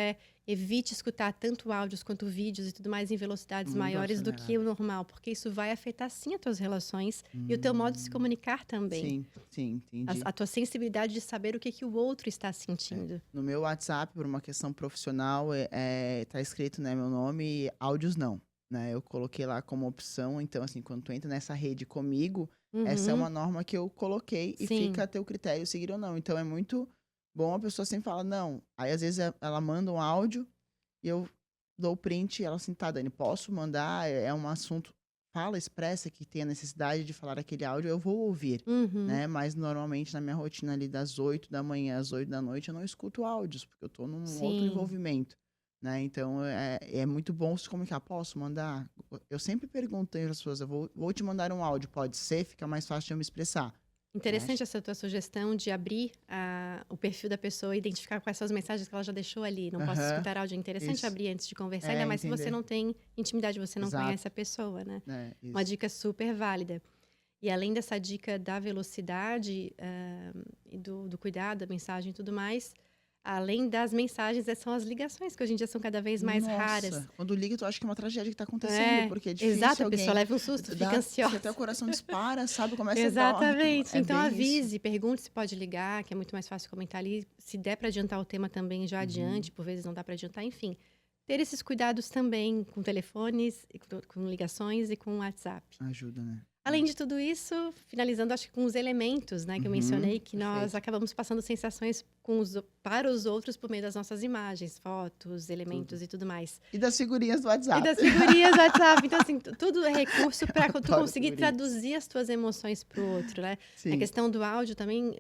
evite escutar tanto áudios quanto vídeos e tudo mais em velocidades Muito maiores do que o normal, porque isso vai afetar sim as tuas relações e o teu modo de se comunicar também. Sim, entendi. A tua sensibilidade de saber o que o outro está sentindo. No meu WhatsApp, por uma questão profissional, tá escrito, né, meu nome, áudios não, né? Eu coloquei lá como opção, então assim, quando tu entra nessa rede comigo, essa é uma norma que eu coloquei e fica a teu critério seguir ou não. Então é muito bom, a pessoa sempre fala, não. Aí, às vezes, ela manda um áudio e eu dou o print e ela assim, tá, Dani, posso mandar? É um assunto, expressa que tem a necessidade de falar aquele áudio, eu vou ouvir, né? Mas, normalmente, na minha rotina ali, das 8 da manhã às 8 da noite, eu não escuto áudios, porque eu tô num outro envolvimento, né? Então, é muito bom se comunicar. Posso mandar? Eu sempre pergunto para as pessoas, eu vou te mandar um áudio, pode ser? Fica mais fácil de eu me expressar. Interessante essa tua sugestão de abrir o perfil da pessoa e identificar quais são as mensagens que ela já deixou ali. Não posso escutar áudio. É interessante abrir antes de conversar, ainda mais se você não tem intimidade, você não conhece a pessoa, né? Uma dica super válida. E além dessa dica da velocidade e do cuidado, da mensagem e tudo mais, além das mensagens, são as ligações, que hoje em dia são cada vez mais raras. Quando liga, tu acha que é uma tragédia que tá acontecendo, porque é difícil. Exato, a pessoa leva um susto, fica ansiosa. Até o coração dispara, sabe? Começa Exatamente. Então avise, pergunte se pode ligar, que é muito mais fácil comentar ali. Se der para adiantar o tema também, já adiante, por vezes não dá para adiantar, enfim. Ter esses cuidados também com telefones, com ligações e com WhatsApp. Ajuda, né? Além de tudo isso, finalizando, acho que com os elementos, né, que eu mencionei, que nós acabamos passando sensações para os outros por meio das nossas imagens, fotos, elementos e tudo mais. E das figurinhas do WhatsApp. Então, assim, tudo é recurso para tu conseguir traduzir as tuas emoções para o outro, né? A questão do áudio também,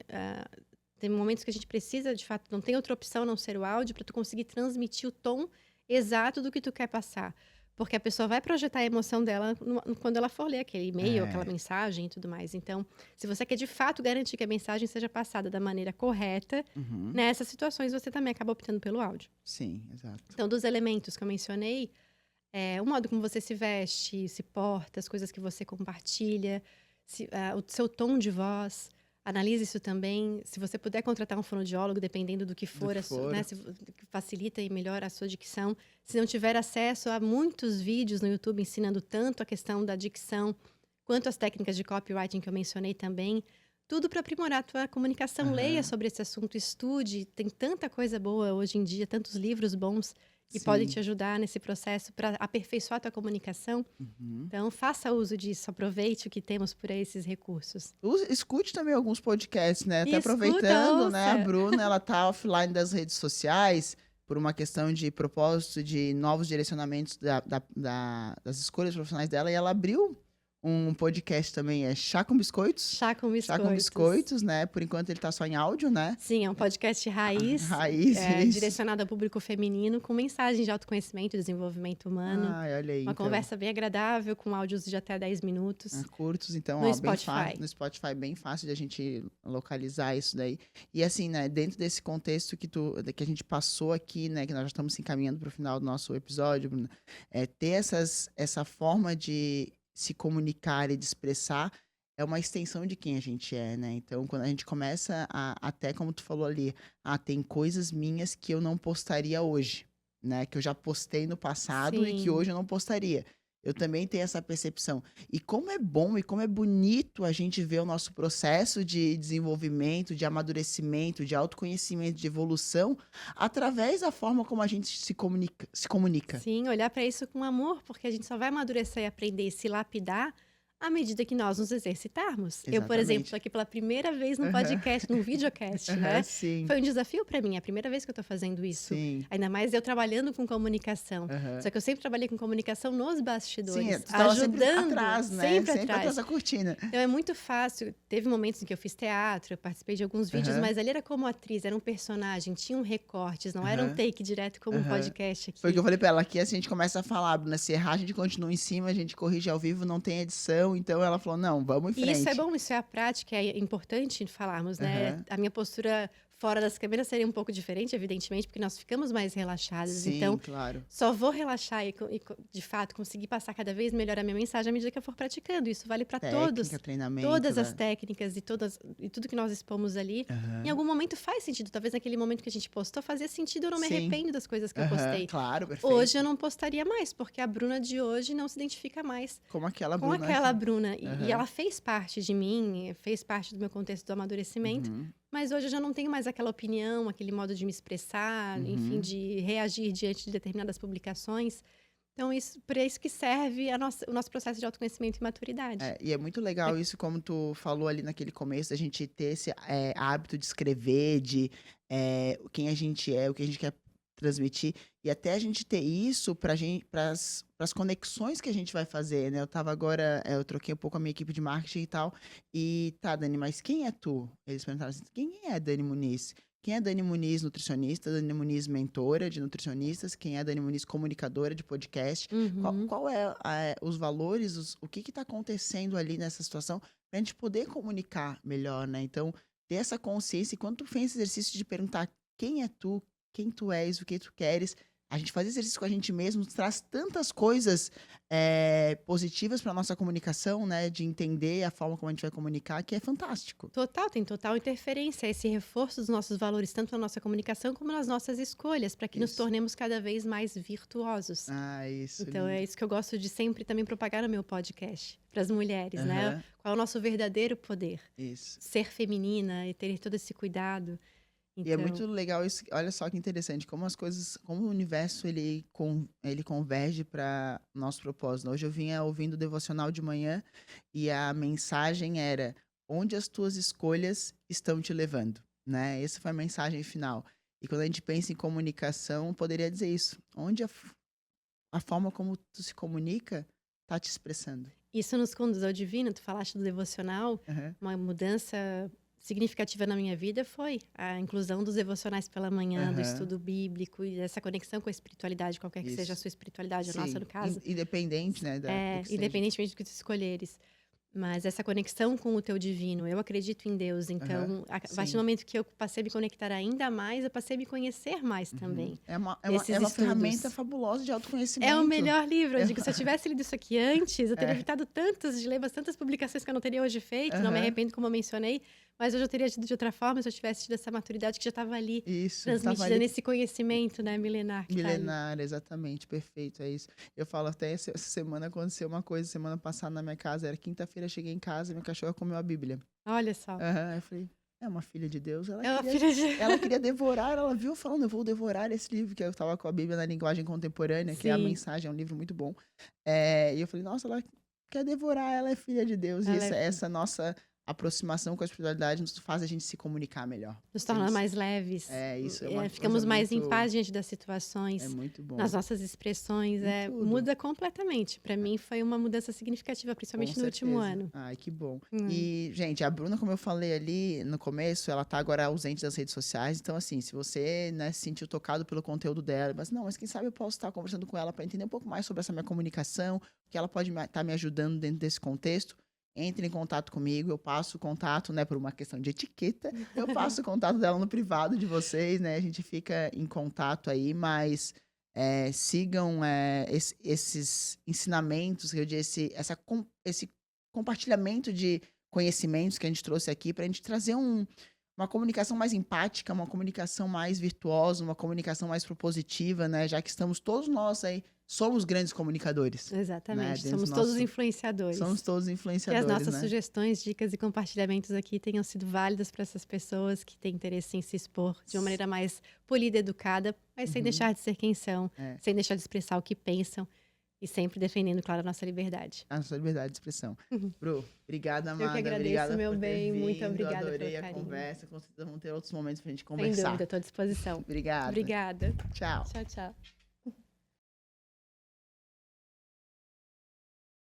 tem momentos que a gente precisa, de fato, não tem outra opção a não ser o áudio, para tu conseguir transmitir o tom exato do que tu quer passar. Porque a pessoa vai projetar a emoção dela quando ela for ler aquele e-mail, aquela mensagem e tudo mais. Então, se você quer de fato garantir que a mensagem seja passada da maneira correta, nessas situações você também acaba optando pelo áudio. Sim, exato. Então, dos elementos que eu mencionei, O modo como você se veste, se porta, as coisas que você compartilha, o seu tom de voz. Analise isso também. Se você puder contratar um fonoaudiólogo, dependendo do que Do for, que for. né, que facilita e melhora a sua dicção. Se não tiver acesso a muitos vídeos no YouTube ensinando tanto a questão da dicção, quanto as técnicas de copywriting que eu mencionei também, tudo para aprimorar a tua comunicação. Leia sobre esse assunto, estude. Tem tanta coisa boa hoje em dia, tantos livros bons que podem te ajudar nesse processo para aperfeiçoar a tua comunicação. Então, faça uso disso, aproveite o que temos por aí, esses recursos. Escute também alguns podcasts, né? Até Escuta, aproveitando, né? A ouça. Bruna, ela tá offline das redes sociais por uma questão de propósito, de novos direcionamentos das escolhas profissionais dela, e ela abriu um podcast também, Chá com Biscoitos. Chá com Chá com biscoitos. Biscoitos, né? Por enquanto ele tá só em áudio, né? Sim, é um podcast raiz, Raiz, isso. direcionado ao público feminino, com mensagens de autoconhecimento e desenvolvimento humano. Ai, olha aí, Uma então. conversa bem agradável, com áudios de até 10 minutos. Curtos, então, No ó, Spotify. No Spotify, bem fácil de a gente localizar isso daí. E assim, né, dentro desse contexto que a gente passou aqui, né, que nós já estamos se encaminhando para o final do nosso episódio, Bruna, ter essa forma de se comunicar e de expressar é uma extensão de quem a gente é, né? Então, quando a gente começa até como tu falou ali, tem coisas minhas que eu não postaria hoje, né? Que eu já postei no passado e que Sim. hoje eu não postaria. Eu também tenho essa percepção. E como é bom e como é bonito a gente ver o nosso processo de desenvolvimento, de amadurecimento, de autoconhecimento, de evolução, através da forma como a gente se comunica. Sim, olhar para isso com amor, porque a gente só vai amadurecer e aprender e se lapidar à medida que nós nos exercitarmos. Eu, por exemplo, Exatamente. estou aqui pela primeira vez num podcast, num videocast, né? Sim, Foi um desafio para mim, é a primeira vez que eu estou fazendo isso. sim. Ainda mais eu trabalhando com comunicação. Só que eu sempre trabalhei com comunicação nos bastidores, Sim, tu tava ajudando, sempre atrás, né? sempre Sempre atrás. atrás da cortina. Então é muito fácil. Teve momentos em que eu fiz teatro, eu participei de alguns vídeos, mas ali era como atriz, era um personagem, tinham recortes, não era um take direto como um podcast aqui. Foi o que eu falei pra ela, aqui a gente começa a falar, Bruna, se errar a gente continua em cima, a gente corrige ao vivo, não tem edição, então ela falou, não, vamos em frente. E isso é bom, isso é a prática, é importante falarmos, né? A minha postura fora das câmeras seria um pouco diferente, evidentemente, porque nós ficamos mais relaxados. Sim, Então, claro. só vou relaxar e, de fato, conseguir passar cada vez melhor a minha mensagem à medida que eu for praticando. Isso vale para todos. Treinamento, Todas as né? técnicas e tudo que nós expomos ali. Em algum momento faz sentido. Talvez naquele momento que a gente postou fazia sentido, eu não me Sim. arrependo das coisas que eu postei. Claro, perfeito. Hoje eu não postaria mais, porque a Bruna de hoje não se identifica mais Como aquela com Bruna. aquela Bruna. E ela fez parte de mim, fez parte do meu contexto do amadurecimento. Mas hoje eu já não tenho mais aquela opinião, aquele modo de me expressar, enfim, de reagir diante de determinadas publicações. Então, para isso que serve o nosso processo de autoconhecimento e maturidade. E é muito legal isso, como tu falou ali naquele começo, a gente ter esse hábito de escrever, de quem a gente é, o que a gente quer transmitir, e até a gente ter isso para as conexões que a gente vai fazer, né? Eu tava agora, eu troquei um pouco a minha equipe de marketing e tal, e tá, Dani, mas quem é tu? Eles perguntaram assim, quem é a Dani Muniz? Quem é a Dani Muniz, nutricionista? Dani Muniz, mentora de nutricionistas? Quem é a Dani Muniz, comunicadora de podcast? Qual é os valores, o que está acontecendo ali nessa situação para a gente poder comunicar melhor, né? Então, ter essa consciência, e quando tu fez esse exercício de perguntar quem é tu, quem tu és, o que tu queres, a gente fazer exercício com a gente mesmo traz tantas coisas positivas para nossa comunicação, né? De entender a forma como a gente vai comunicar, que é fantástico. Tem total interferência, esse reforço dos nossos valores, tanto na nossa comunicação como nas nossas escolhas, para que nos tornemos cada vez mais virtuosos. Isso. Então, lindo. é isso que eu gosto de sempre também propagar no meu podcast, para as mulheres, né? Qual é o nosso verdadeiro poder? Isso. Ser feminina e ter todo esse cuidado. E é muito legal isso, olha só que interessante, como as coisas, como o universo ele converge para nosso propósito. Hoje eu vinha ouvindo o devocional de manhã e a mensagem era: onde as tuas escolhas estão te levando, né? Essa foi a mensagem final. E quando a gente pensa em comunicação, poderia dizer isso: onde a forma como tu se comunica tá te expressando. Isso nos conduz ao divino. Tu falaste do devocional, uma mudança significativa na minha vida foi a inclusão dos devocionais pela manhã, do estudo bíblico e dessa conexão com a espiritualidade, qualquer que seja a sua espiritualidade, a nossa no caso. Independente, né? Independentemente do que tu escolheres. Mas essa conexão com o teu divino, eu acredito em Deus, então, a partir Sim. do momento que eu passei a me conectar ainda mais, eu passei a me conhecer mais também. É Nesses uma ferramenta estudos. fabulosa de É o autoconhecimento. melhor livro. Eu digo, se eu tivesse lido isso aqui antes, eu teria É. evitado de ler tantas publicações que eu não teria hoje feito. Não me Aham. arrependo, como eu mencionei, mas hoje eu teria tido de outra forma se eu tivesse tido essa maturidade que já estava ali, Isso, tava transmitida ali nesse conhecimento, né, milenar que tá ali. milenar, exatamente, perfeito, é isso. Eu falo até essa semana aconteceu uma coisa, semana passada na minha casa, era quinta-feira, eu cheguei em casa e minha cachorra comeu a Bíblia. Olha só. Aham, eu falei, é uma filha de Deus, É uma filha de... ela queria devorar, ela viu falando, eu vou devorar esse livro, que eu tava com a Bíblia na linguagem contemporânea, que é a Sim. mensagem, é um livro muito bom. E eu falei, nossa, ela quer devorar, ela é filha de Deus. E Ela é essa nossa aproximação com a espiritualidade nos faz a gente se comunicar melhor. Nos torna Isso. mais leves. Isso é uma Ficamos coisa mais em muito... paz diante das situações, É muito bom. nas nossas expressões. Em tudo. Muda completamente. Para mim, foi uma mudança significativa, principalmente Com no último certeza. ano. Ai, que bom. Hum. E, gente, a Bruna, como eu falei ali no começo, ela tá agora ausente das redes sociais. Então, assim, se você, né, se sentiu tocado pelo conteúdo dela, mas quem sabe eu posso estar conversando com ela para entender um pouco mais sobre essa minha comunicação, que ela pode estar me ajudando dentro desse contexto. Entre em contato comigo, eu passo o contato, né, por uma questão de etiqueta, eu passo o contato dela no privado de vocês, né, a gente fica em contato aí, mas sigam esses ensinamentos, que eu disse, esse compartilhamento de conhecimentos que a gente trouxe aqui, para a gente trazer uma comunicação mais empática, uma comunicação mais virtuosa, uma comunicação mais propositiva, né, já que estamos todos nós aí, somos grandes comunicadores. Exatamente. Dentro Somos do todos nosso- influenciadores. Somos todos Que influenciadores, as nossas né? sugestões, dicas e compartilhamentos aqui tenham sido válidas para essas pessoas que têm interesse em se expor de uma maneira mais polida, educada, mas sem Uhum. deixar de ser quem são, É. sem deixar de expressar o que pensam e sempre defendendo, claro, a nossa liberdade. A sua liberdade de expressão. Uhum. Bru, obrigada, Eu que amada. agradeço, Obrigada meu por ter bem. Muito vindo. obrigada pelo Adorei a carinho. conversa. Com certeza vamos ter outros momentos pra gente Sem conversar. dúvida, estou à disposição. Obrigada. Obrigada. Tchau. Tchau, tchau.